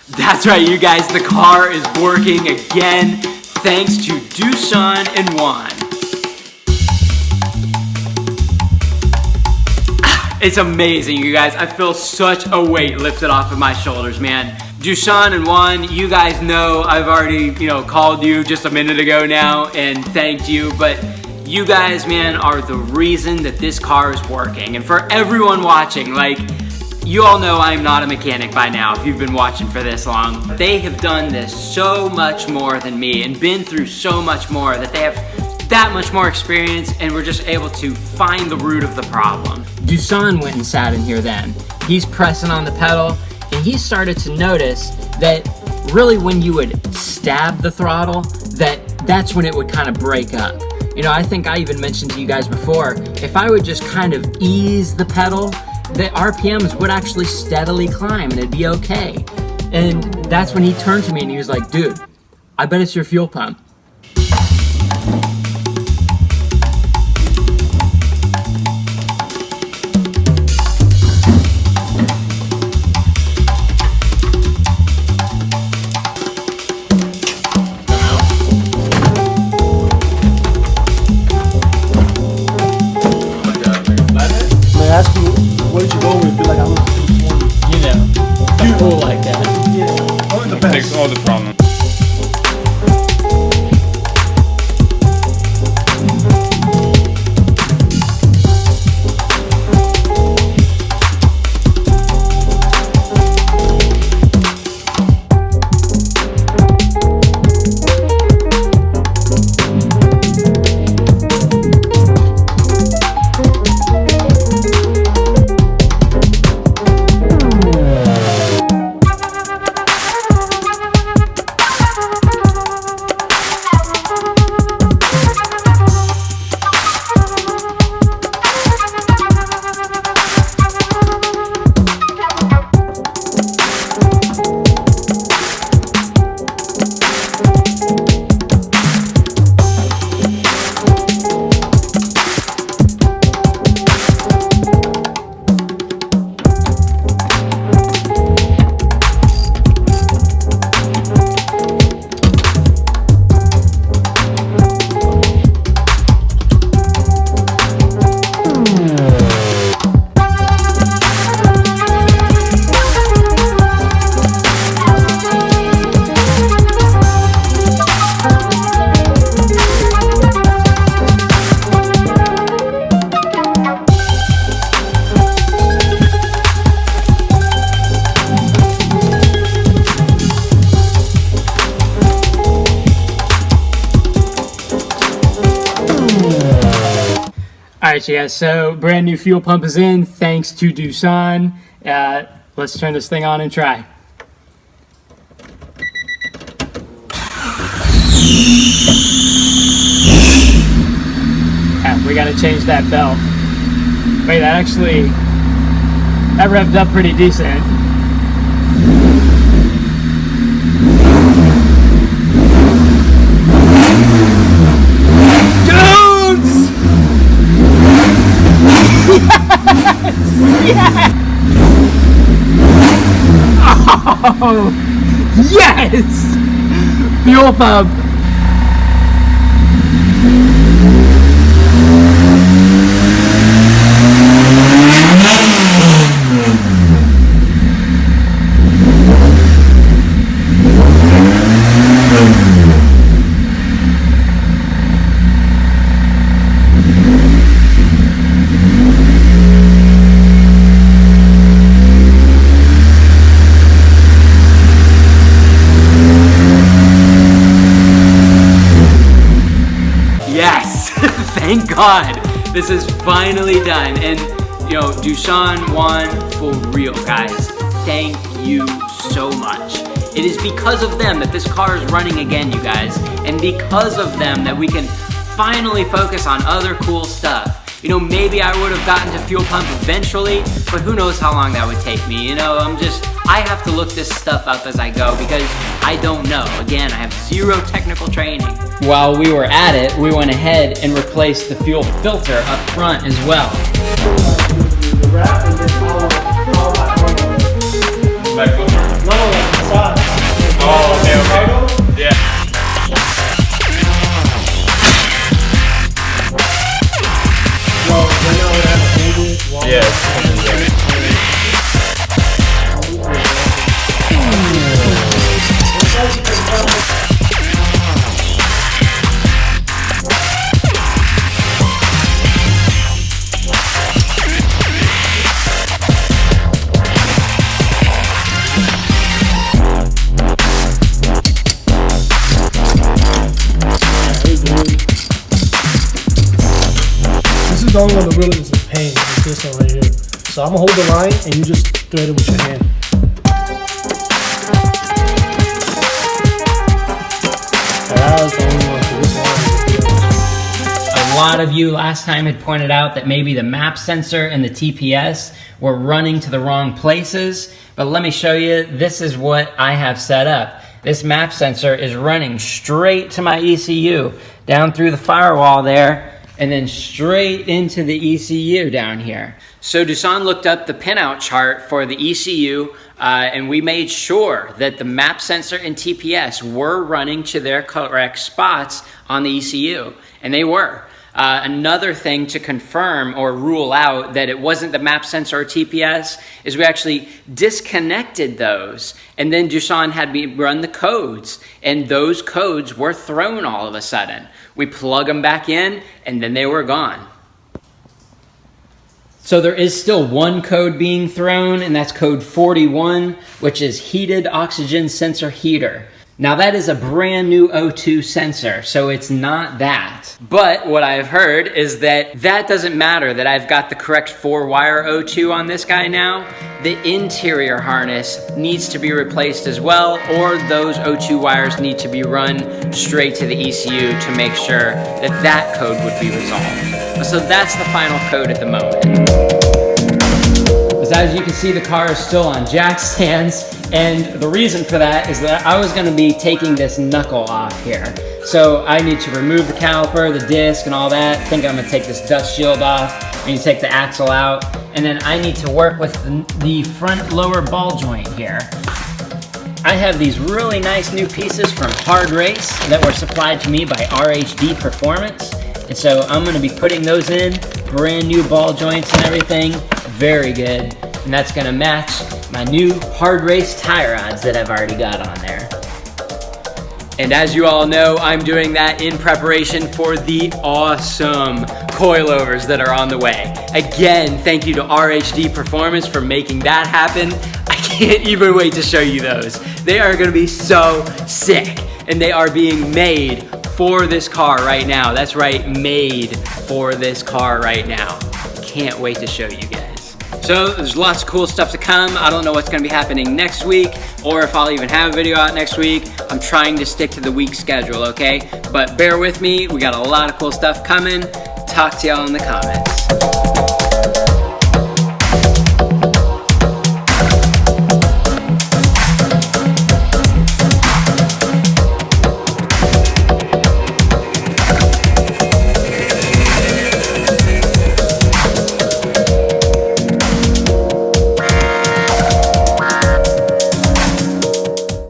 That's right, you guys, the car is working again, thanks to Dusan and Juan. It's amazing, you guys. I feel such a weight lifted off of my shoulders, man. Dusan and Juan, you guys know I've already, called you just a minute ago now and thanked you, but you guys, man, are the reason that this car is working. And for everyone watching, you all know I'm not a mechanic by now if you've been watching for this long. They have done this so much more than me and been through so much more that they have that much more experience, and we're just able to find the root of the problem. Dusan went and sat in here then. He's pressing on the pedal, and he started to notice that really when you would stab the throttle, that's when it would kind of break up. I think I even mentioned to you guys before, if I would just kind of ease the pedal, the RPMs would actually steadily climb and it'd be okay. And that's when he turned to me and he was like, dude, I bet it's your fuel pump. Ask you, where did you go with? Be like, I was Cool like that. Yeah, only the best. Fix all the problems. Alright, you guys, so brand new fuel pump is in thanks to Dusan. Let's turn this thing on and try. We gotta change that belt. Wait, that revved up pretty decent. Yes! Oh, yes! Fuel pump. Thank God, this is finally done. And Dusan, Juan, for real, guys, thank you so much. It is because of them that this car is running again, you guys, and because of them that we can finally focus on other cool stuff. Maybe I would have gotten to fuel pump eventually, but who knows how long that would take me. I have to look this stuff up as I go because I don't know. Again, I have zero technical training. While we were at it, we went ahead and replaced the fuel filter up front as well. Back over. No, inside. is the only one that really is in pain, is this one right here. So I'm gonna hold the line and you just thread it with your hand. That was the only one for this one. A lot of you last time had pointed out that maybe the map sensor and the TPS were running to the wrong places, but let me show you, this is what I have set up. This map sensor is running straight to my ECU, down through the firewall there, and then straight into the ECU down here. So Dusan looked up the pinout chart for the ECU, and we made sure that the map sensor and TPS were running to their correct spots on the ECU, and they were. Another thing to confirm or rule out that it wasn't the map sensor or TPS is we actually disconnected those, and then Dusan had me run the codes, and those codes were thrown all of a sudden. We plug them back in, and then they were gone. So there is still one code being thrown, and that's code 41, which is heated oxygen sensor heater. Now that is a brand new O2 sensor, so it's not that. But what I've heard is that doesn't matter, that I've got the correct 4-wire O2 on this guy now. The interior harness needs to be replaced as well, or those O2 wires need to be run straight to the ECU to make sure that that code would be resolved. So that's the final code at the moment. As you can see, the car is still on jack stands, and the reason for that is that I was going to be taking this knuckle off here. So I need to remove the caliper, the disc, and all that. I think I'm going to take this dust shield off. I need to take the axle out, and then I need to work with the front lower ball joint here. I have these really nice new pieces from Hard Race that were supplied to me by RHD Performance, and so I'm going to be putting those in, brand new ball joints and everything. Very good, and that's gonna match my new Hard Race tie rods that I've already got on there. And as you all know, I'm doing that in preparation for the awesome coilovers that are on the way. Again, thank you to RHD Performance for making that happen. I can't even wait to show you those. They are gonna be so sick, and they are being made for this car right now. That's right, made for this car right now. Can't wait to show you guys. So there's lots of cool stuff to come. I don't know what's gonna be happening next week, or if I'll even have a video out next week. I'm trying to stick to the week schedule, okay? But bear with me, we got a lot of cool stuff coming. Talk to y'all in the comments.